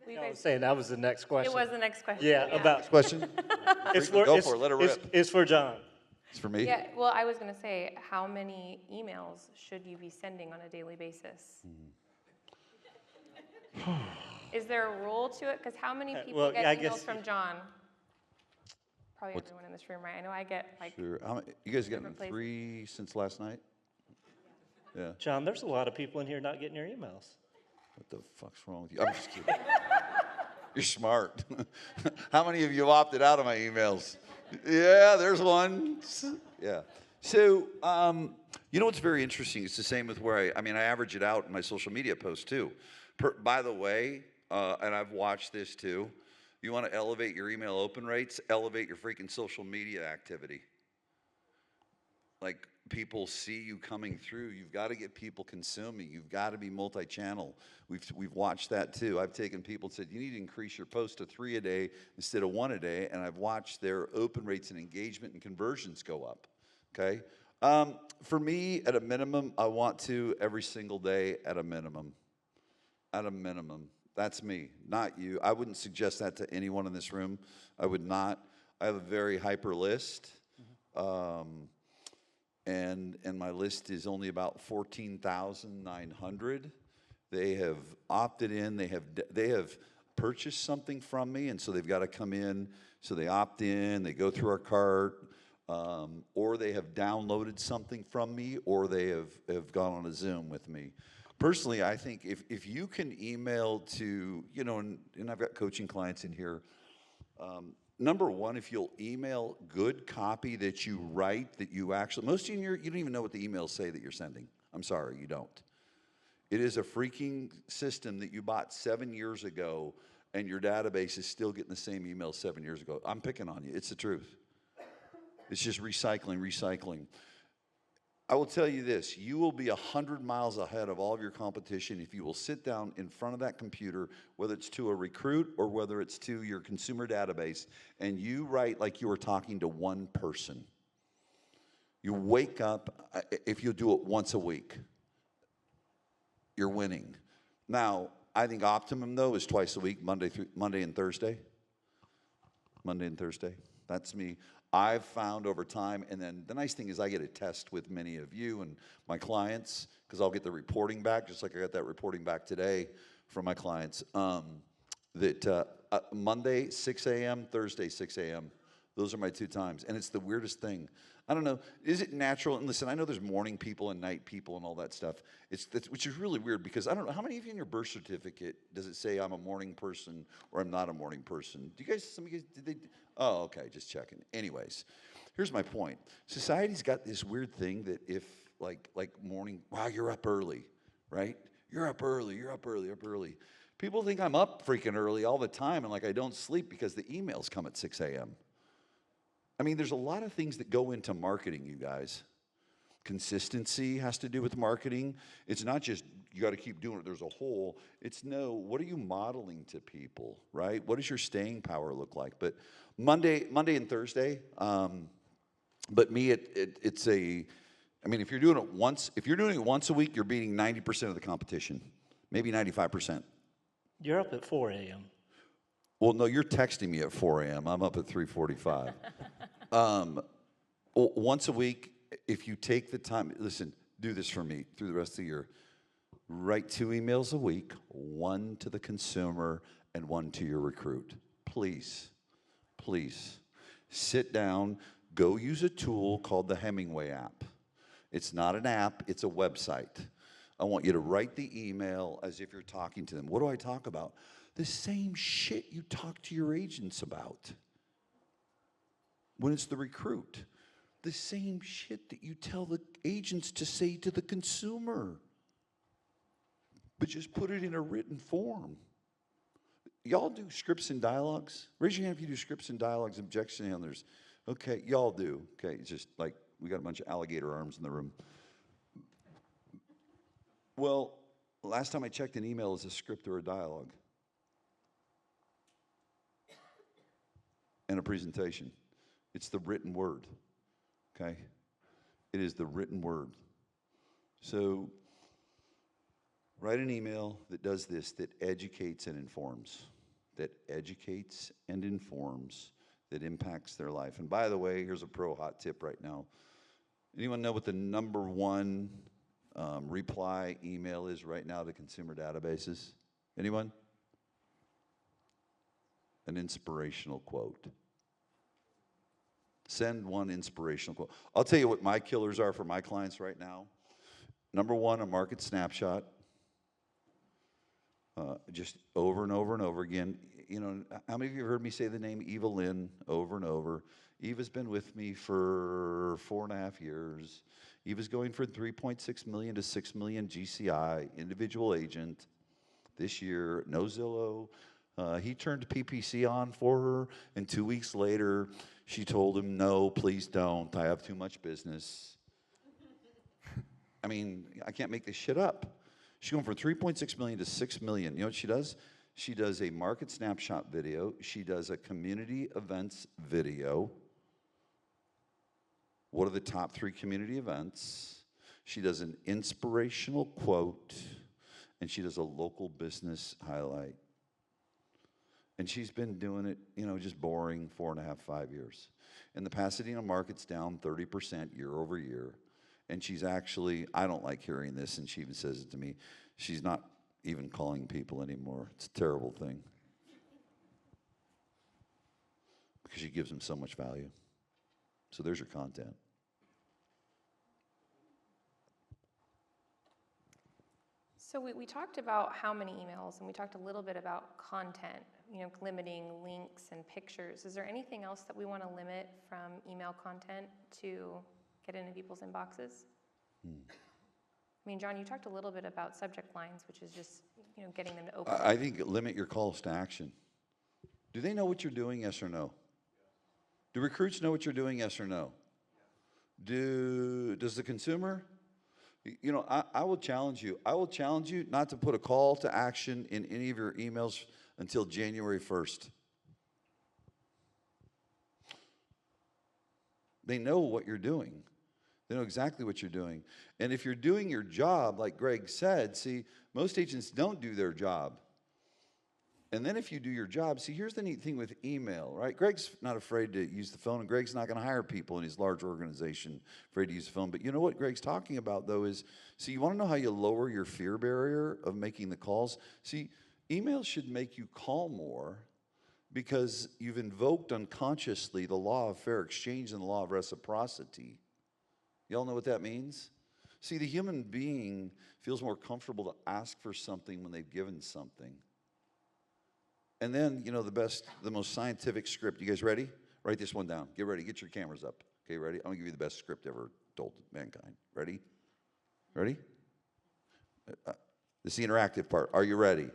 I was saying that was the next question. It was the next question. Yeah, about Next question? Go for it, let it rip. It's for John. It's for me? Yeah, well, I was going to say, how many emails should you be sending on a daily basis? Is there a rule to it? Because how many people get emails from John? Probably everyone in this room, right? I know I get like. Sure. You guys gotten places. 3 since last night? Yeah. John, there's a lot of people in here not getting your emails. What the fuck's wrong with you? I'm just kidding. You're smart. How many of you opted out of my emails? Yeah, there's one. Yeah. So, you know what's very interesting? It's the same with where I average it out in my social media posts too. By the way, and I've watched this too, you want to elevate your email open rates, elevate your freaking social media activity. Like, people see you coming through. You've got to get people consuming. You've got to be multi-channel. We've watched that too. I've taken people and said, you need to increase your post to 3 a day instead of 1 a day, and I've watched their open rates and engagement and conversions go up, okay? For me, at a minimum, I want to every single day at a minimum. At a minimum. That's me, not you. I wouldn't suggest that to anyone in this room. I would not. I have a very hyper list. And my list is only about 14,900. They have opted in. They have purchased something from me, and so they've got to come in. So they opt in. They go through our cart, or they have downloaded something from me, or they have gone on a Zoom with me. Personally, I think if you can email to, and I've got coaching clients in here. Number one, if you'll email good copy that you write, that you actually, most of you don't even know what the emails say that you're sending. I'm sorry, you don't. It is a freaking system that you bought 7 years ago, and your database is still getting the same email 7 years ago. I'm picking on you. It's the truth. It's just recycling. I will tell you this, you will be 100 miles ahead of all of your competition if you will sit down in front of that computer, whether it's to a recruit or whether it's to your consumer database, and you write like you were talking to one person. You wake up, if you do it once a week, you're winning. Now, I think optimum, though, is twice a week, Monday and Thursday. Monday and Thursday. That's me. I've found over time, and then the nice thing is I get a test with many of you and my clients, because I'll get the reporting back, just like I got that reporting back today from my clients, that Monday, 6 a.m., Thursday, 6 a.m., those are my 2 times. And it's the weirdest thing. I don't know, is it natural? And listen, I know there's morning people and night people and all that stuff, which is really weird, because I don't know, how many of you in your birth certificate does it say I'm a morning person or I'm not a morning person? Do you guys, some of you guys, did they? Oh, okay, just checking. Anyways, here's my point. Society's got this weird thing that if, like morning, wow, you're up early, right? You're up early. People think I'm up freaking early all the time, and like I don't sleep because the emails come at 6 a.m. I mean, there's a lot of things that go into marketing, you guys. Consistency has to do with marketing. It's not just you got to keep doing it. There's a whole. It's no, what are you modeling to people, right? What does your staying power look like? But Monday and Thursday. But me, it's a. I mean, if you're doing it once a week, you're beating 90% of the competition, maybe 95%. You're up at 4 a.m. Well, no, you're texting me at 4 a.m. I'm up at 3:45. Once a week. If you take the time, listen, do this for me through the rest of the year. Write 2 emails a week, 1 to the consumer and 1 to your recruit. Please. Sit down, go use a tool called the Hemingway app. It's not an app, it's a website. I want you to write the email as if you're talking to them. What do I talk about? The same shit you talk to your agents about. When it's the recruit. The same shit that you tell the agents to say to the consumer. But just put it in a written form. Y'all do scripts and dialogues? Raise your hand if you do scripts and dialogues, objection handlers. Okay, y'all do. Okay, it's just like we got a bunch of alligator arms in the room. Well, last time I checked, an email is a script or a dialogue. And a presentation. It's the written word. Okay? It is the written word. So Write an email that does this, that educates and informs. That educates and informs, that impacts their life. And by the way, here's a pro hot tip right now. Anyone know what the #1 reply email is right now to consumer databases? Anyone? An inspirational quote. Send one inspirational quote. I'll tell you what my killers are for my clients right now. #1, a market snapshot. Just over and over and over again. You know, how many of you have heard me say the name Eva Lynn over and over? Eva's been with me for 4.5 years. Eva's going from 3.6 million to 6 million GCI, individual agent, this year. No Zillow. He turned PPC on for her, and 2 weeks later, she told him, "No, please don't. I have too much business." I mean, I can't make this shit up. She's going from 3.6 million to 6 million. You know what she does? She does a market snapshot video. She does a community events video. What are the top 3 community events? She does an inspirational quote, and she does a local business highlight. And she's been doing it, you know, just boring 4.5, 5 years. And the Pasadena market's down 30% year over year. And she's actually, I don't like hearing this, and she even says it to me, she's not even calling people anymore. It's a terrible thing. Because she gives them so much value. So there's your content. So we talked about how many emails, and we talked a little bit about content, you know, limiting links and pictures. Is there anything else that we want to limit from email content to get into people's inboxes? I mean, John, you talked a little bit about subject lines, which is just, you know, getting them to open. I think limit your calls to action. Do they know what you're doing, yes or no? Do recruits know what you're doing, yes or no? Does the consumer? You know, I will challenge you. I will challenge you not to put a call to action in any of your emails until January 1st. They know what you're doing. They know exactly what you're doing. And if you're doing your job, like Greg said, see, most agents don't do their job. And then if you do your job, see, here's the neat thing with email, right? Greg's not afraid to use the phone, and Greg's not going to hire people in his large organization afraid to use the phone. But you know what Greg's talking about, though, is, see, you want to know how you lower your fear barrier of making the calls? See, emails should make you call more because you've invoked unconsciously the law of fair exchange and the law of reciprocity. Y'all know what that means? See, the human being feels more comfortable to ask for something when they've given something. And then, you know, the most scientific script. You guys ready? Write this one down. Get ready. Get your cameras up. Okay, ready? I'm going to give you the best script ever told to mankind. Ready? Ready? This is the interactive part. Are you ready?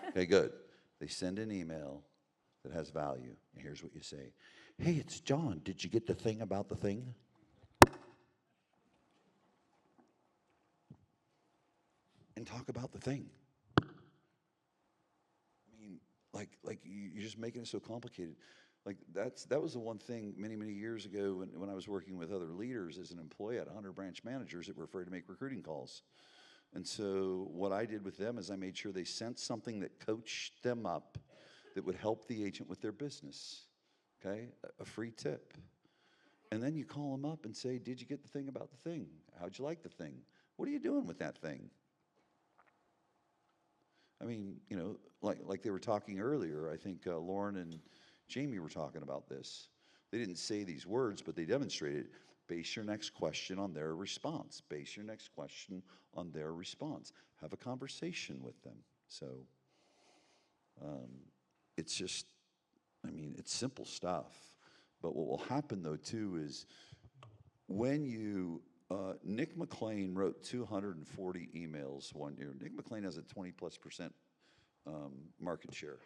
Okay, good. They send an email that has value. And here's what you say. Hey, it's John. Did you get the thing about the thing? And talk about the thing. Like you're just making it so complicated. Like that was the one thing many years ago when I was working with other leaders as an employee at 100 branch managers that were afraid to make recruiting calls. And so what I did with them is I made sure they sent something that coached them up that would help the agent with their business. Okay, a free tip. And then you call them up and say, "Did you get the thing about the thing? How'd you like the thing? What are you doing with that thing?" I mean, you know, like they were talking earlier, I think Lauren and Jamie were talking about this. They didn't say these words, but they demonstrated. Base your next question on their response. Base your next question on their response. Have a conversation with them. So it's just, I mean, it's simple stuff. But what will happen, though, too, is when you Nick McLean wrote 240 emails one year. Nick McLean has a 20+% market share.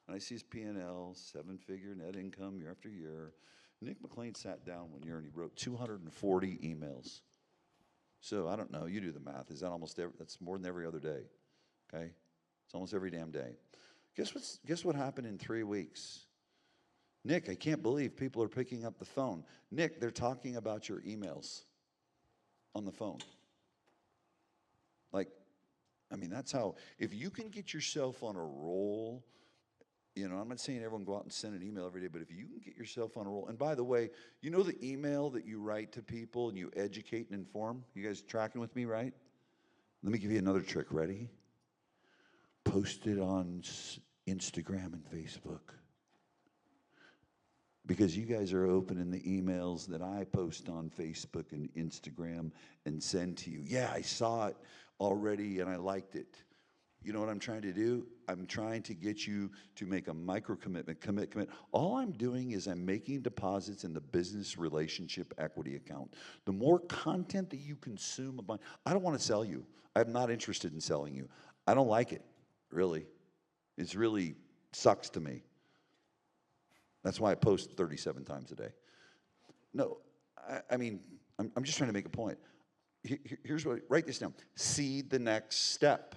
And I see his P&L, 7-figure net income year after year. Nick McLean sat down one year and he wrote 240 emails. So I don't know, you do the math. Is that that's more than every other day, okay? It's almost every damn day. Guess what happened in 3 weeks? Nick, I can't believe people are picking up the phone. Nick, they're talking about your emails on the phone. Like, I mean, that's how, if you can get yourself on a roll, you know, I'm not saying everyone go out and send an email every day, but if you can get yourself on a roll, and by the way, you know the email that you write to people and you educate and inform? You guys tracking with me, right? Let me give you another trick. Ready? Post it on Instagram and Facebook. Because you guys are opening the emails that I post on Facebook and Instagram and send to you. Yeah, I saw it already and I liked it. You know what I'm trying to do? I'm trying to get you to make a micro commitment, commit. All I'm doing is I'm making deposits in the business relationship equity account. The more content that you consume, I don't want to sell you. I'm not interested in selling you. I don't like it, really. It's really sucks to me. That's why I post 37 times a day. No, I mean, I'm just trying to make a point. Here's what, write this down. Seed the next step.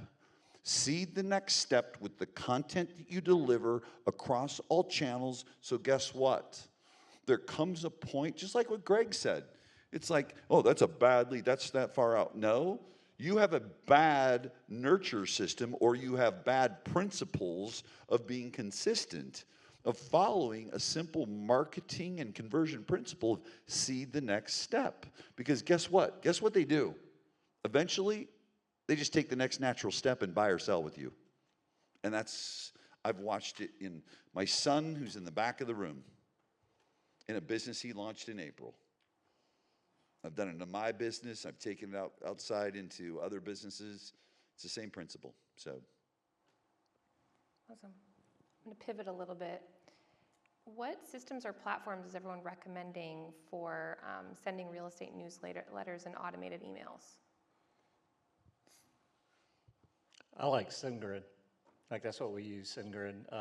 Seed the next step with the content that you deliver across all channels. So guess what? There comes a point, just like what Greg said. It's like, oh, that's a bad lead. That's that far out. No, you have a bad nurture system, or you have bad principles of being consistent, of following a simple marketing and conversion principle of seed the next step. Because guess what? Guess what they do? Eventually, they just take the next natural step and buy or sell with you. And that's, I've watched it in my son, who's in the back of the room, in a business he launched in April. I've done it in my business. I've taken it outside into other businesses. It's the same principle. So, Awesome. I'm going to pivot a little bit. What systems or platforms is everyone recommending for sending real estate newsletters and automated emails? I like SendGrid. Like that's what we use, SendGrid.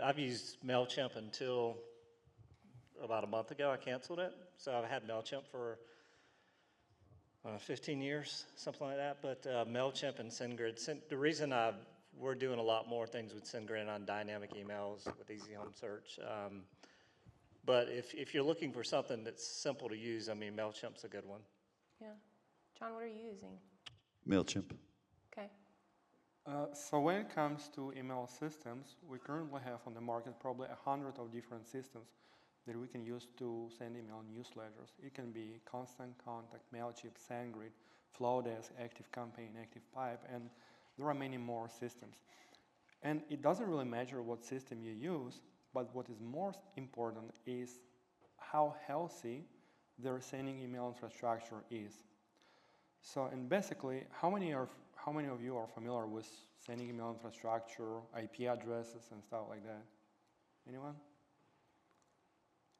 I've used MailChimp until about a month ago. I canceled it. So I've had MailChimp for 15 years, something like that. But MailChimp and SendGrid, the reason we're doing a lot more things with SendGrid on dynamic emails with Easy Home Search. But if you're looking for something that's simple to use, I mean, MailChimp's a good one. Yeah. John, what are you using? MailChimp. Okay. So when it comes to email systems, we currently have on the market probably 100 of different systems that we can use to send email newsletters. It can be Constant Contact, MailChimp, SendGrid, Flowdesk, ActiveCampaign, ActivePipe, and there are many more systems. And it doesn't really matter what system you use, but what is most important is how healthy their sending email infrastructure is. So, and basically, how many of you are familiar with sending email infrastructure, IP addresses, and stuff like that? Anyone?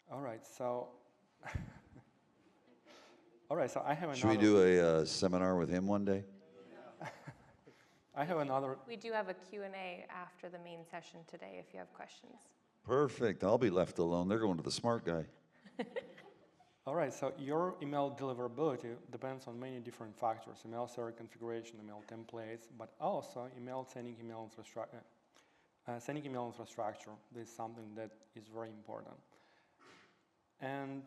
All right, so I have another. Should we do a seminar with him one day? I have another. We do have a Q&A after the main session today if you have questions. Perfect. I'll be left alone. They're going to the smart guy. All right, so your email deliverability depends on many different factors: email server configuration, email templates, but also sending email infrastructure. Sending email infrastructure is something that is very important. And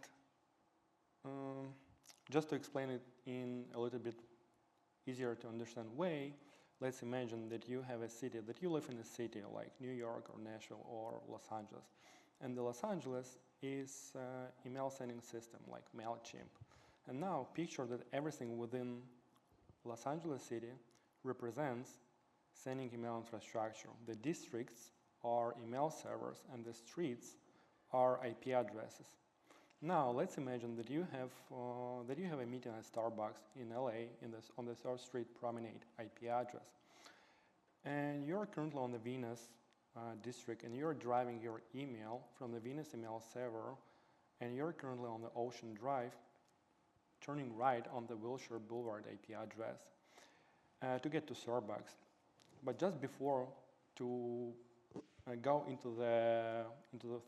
just to explain it in a little bit easier to understand way, let's imagine that you have a city, that you live in a city like New York or Nashville or Los Angeles. And the Los Angeles is email sending system like MailChimp. And now picture that everything within Los Angeles City represents sending email infrastructure. The districts are email servers and the streets are IP addresses. Now let's imagine that you have a meeting at Starbucks in LA on the 3rd Street Promenade IP address. And you're currently on the Venus district, and you're driving your email from the Venus email server, and you're currently on the Ocean Drive, turning right on the Wilshire Boulevard IP address to get to Starbucks. But just before to go into the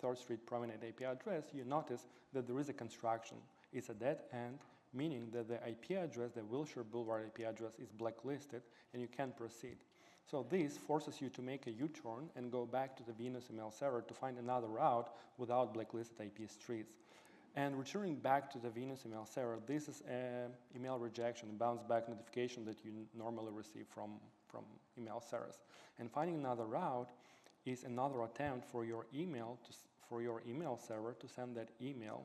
3rd Street Promenade IP address, you notice that there is a construction. It's a dead end, meaning that the IP address, the Wilshire Boulevard IP address, is blacklisted, and you can't proceed. So this forces you to make a U-turn and go back to the Venus email server to find another route without blacklisted IP streets. And returning back to the Venus email server, this is an email rejection, a bounce back notification that you normally receive from email servers. And finding another route is another attempt for your email server to send that email.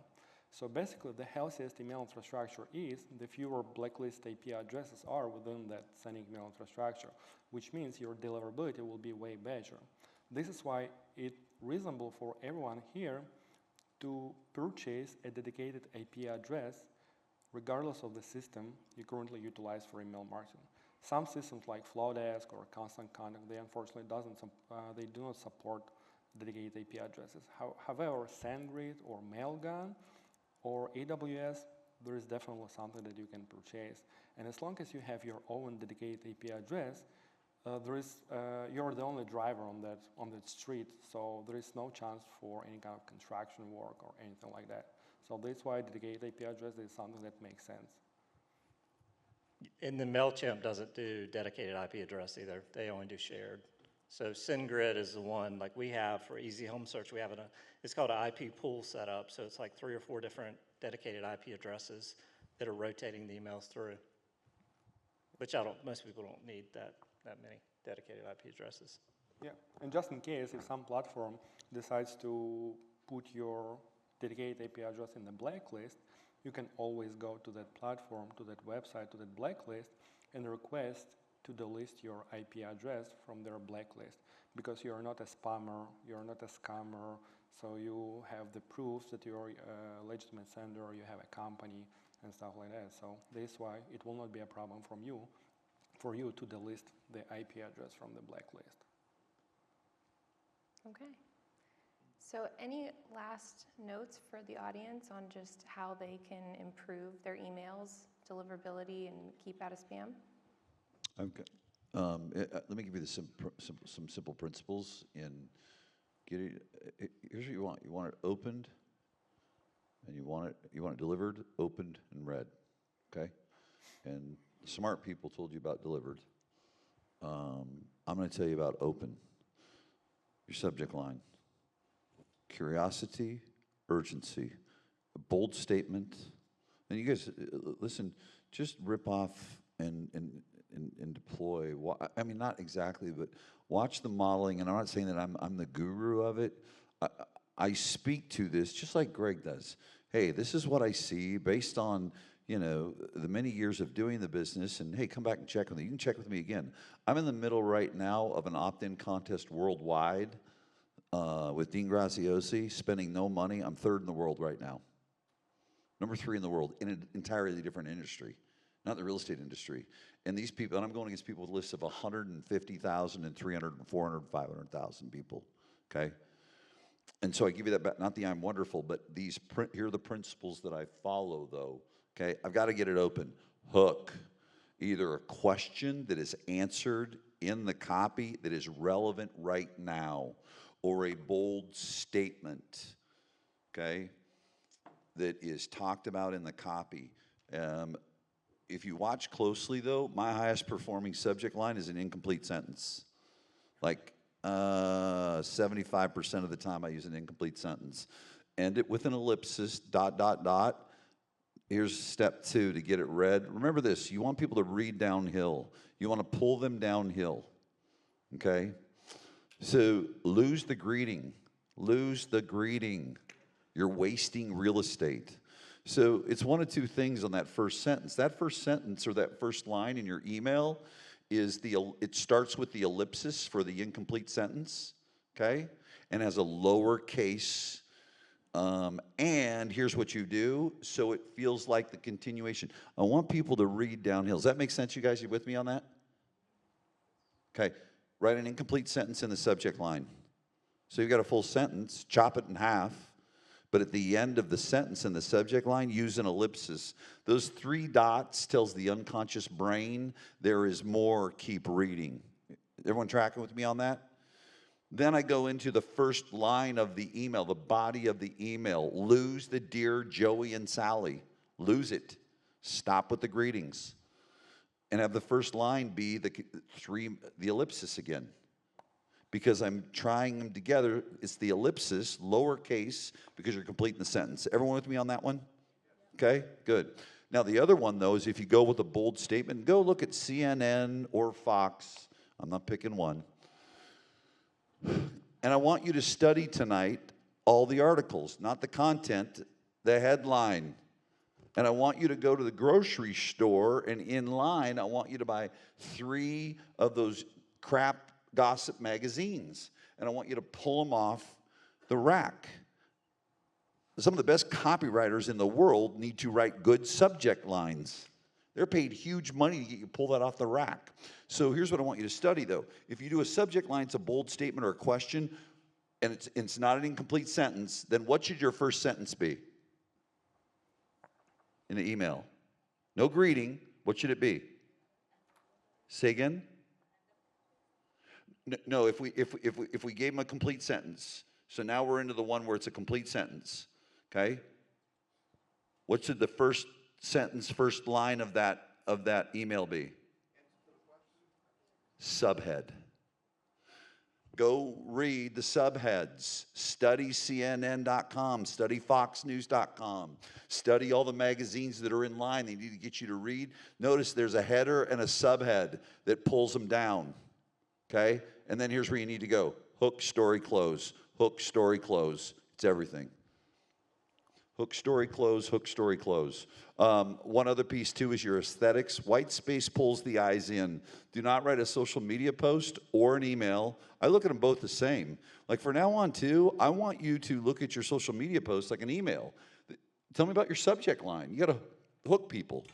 So basically, the healthiest email infrastructure is the fewer blacklist IP addresses are within that sending email infrastructure, which means your deliverability will be way better. This is why it's reasonable for everyone here to purchase a dedicated IP address regardless of the system you currently utilize for email marketing. Some systems like Flowdesk or Constant Contact, they unfortunately they do not support dedicated IP addresses. However, SendGrid or Mailgun or AWS, there is definitely something that you can purchase. And as long as you have your own dedicated IP address, you're the only driver on that street, so there is no chance for any kind of construction work or anything like that. So that's why dedicated IP address is something that makes sense. And then MailChimp doesn't do dedicated IP address either. They only do shared. So SendGrid is the one like we have for Easy Home Search. We have it's called an IP pool setup. So it's like 3 or 4 different dedicated IP addresses that are rotating the emails through. Which most people don't need that many dedicated IP addresses. Yeah, and just in case if some platform decides to put your dedicated IP address in the blacklist, you can always go to that platform, to that website, to that blacklist, and request to delist your IP address from their blacklist, because you are not a spammer, you are not a scammer, so you have the proof that you're a legitimate sender, you have a company, and stuff like that. So that's why it will not be a problem for you to delist the IP address from the blacklist. Okay. So any last notes for the audience on just how they can improve their emails, deliverability, and keep out of spam? Okay. Let me give you some simple principles in getting. Here's what you want. You want it opened, and you want it delivered, opened, and read. Okay. And smart people told you about delivered. I'm going to tell you about open. Your subject line. Curiosity, urgency, a bold statement. And you guys, listen, just rip off and deploy. I mean, not exactly, but watch the modeling. And I'm not saying that I'm the guru of it. I speak to this just like Greg does. Hey, this is what I see based on, the many years of doing the business, and hey, come back and check with me. You can check with me again. I'm in the middle right now of an opt-in contest worldwide with Dean Graziosi, spending no money. I'm 3rd in the world right now. Number 3 in the world in an entirely different industry, not the real estate industry. And these people, and I'm going against people with lists of 150,000 and 300 and 400, 500,000 people, okay? And so I give you that back, not the I'm wonderful, but here are the principles that I follow, though. Okay, I've got to get it open. Hook, either a question that is answered in the copy that is relevant right now, or a bold statement, okay, that is talked about in the copy. If you watch closely, though, my highest performing subject line is an incomplete sentence. Like 75% of the time I use an incomplete sentence. End it with an ellipsis, ... Here's step 2 to get it read. Remember this, you want people to read downhill. You want to pull them downhill, okay? So lose the greeting. Lose the greeting. You're wasting real estate. So it's one of 2 things on that first sentence. That first sentence or that first line in your email is it starts with the ellipsis for the incomplete sentence, okay? And has a lowercase. And here's what you do, so it feels like the continuation. I want people to read downhill. Does that make sense, you guys? You with me on that? Okay. Write an incomplete sentence in the subject line. So you've got a full sentence, chop it in half, but at the end of the sentence in the subject line, use an ellipsis. Those 3 dots tells the unconscious brain there is more, keep reading. Everyone tracking with me on that? Then I go into the first line of the email, the body of the email. Lose the dear Joey and Sally. Lose it. Stop with the greetings. And have the first line be the ellipsis again. because I'm trying them together. It's the ellipsis, lowercase, because you're completing the sentence. Everyone with me on that one? Okay, good. Now, the other one, though, is if you go with a bold statement, go look at CNN or Fox. I'm not picking one. And I want you to study tonight all the articles, not the content, the headline. And I want you to go to the grocery store, and in line, I want you to buy 3 of those crap gossip magazines. And I want you to pull them off the rack. Some of the best copywriters in the world need to write good subject lines. They're paid huge money to get you pull that off the rack. So here's what I want you to study, though. If you do a subject line, it's a bold statement or a question, and it's not an incomplete sentence, then what should your first sentence be in the email? No greeting. What should it be? Say again? No, if we gave them a complete sentence, so now we're into the one where it's a complete sentence. Okay? What should the first sentence, first line of that email be? Subhead. Go read the subheads. Study CNN.com. Study FoxNews.com. Study all the magazines that are in line. They need to get you to read. Notice there's a header and a subhead that pulls them down. Okay? And then here's where you need to go. Hook, story, close. Hook, story, close. It's everything. Hook, story, close, hook, story, close. One other piece, too, is your aesthetics. White space pulls the eyes in. Do not write a social media post or an email. I look at them both the same. Like, from now on, too, I want you to look at your social media post like an email. Tell me about your subject line. You got to hook people.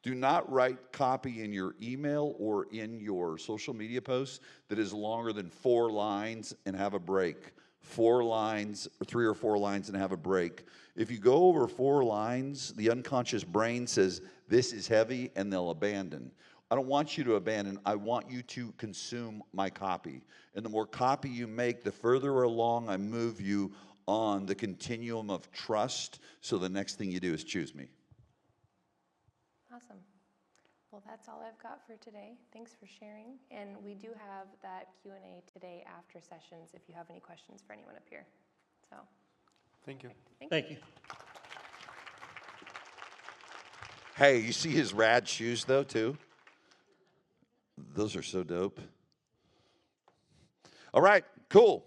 Do not write copy in your email or in your social media posts that is longer than 4 lines and have a break. 4 lines, or 3 or 4 lines, and have a break. If you go over 4 lines, the unconscious brain says, this is heavy, and they'll abandon. I don't want you to abandon. I want you to consume my copy. And the more copy you make, the further along I move you on the continuum of trust, so the next thing you do is choose me. Awesome. Well, that's all I've got for today. Thanks for sharing. And we do have that Q&A today after sessions if you have any questions for anyone up here. So, Thank you. Thank you. Hey, you see his rad shoes, though, too? Those are so dope. All right, cool.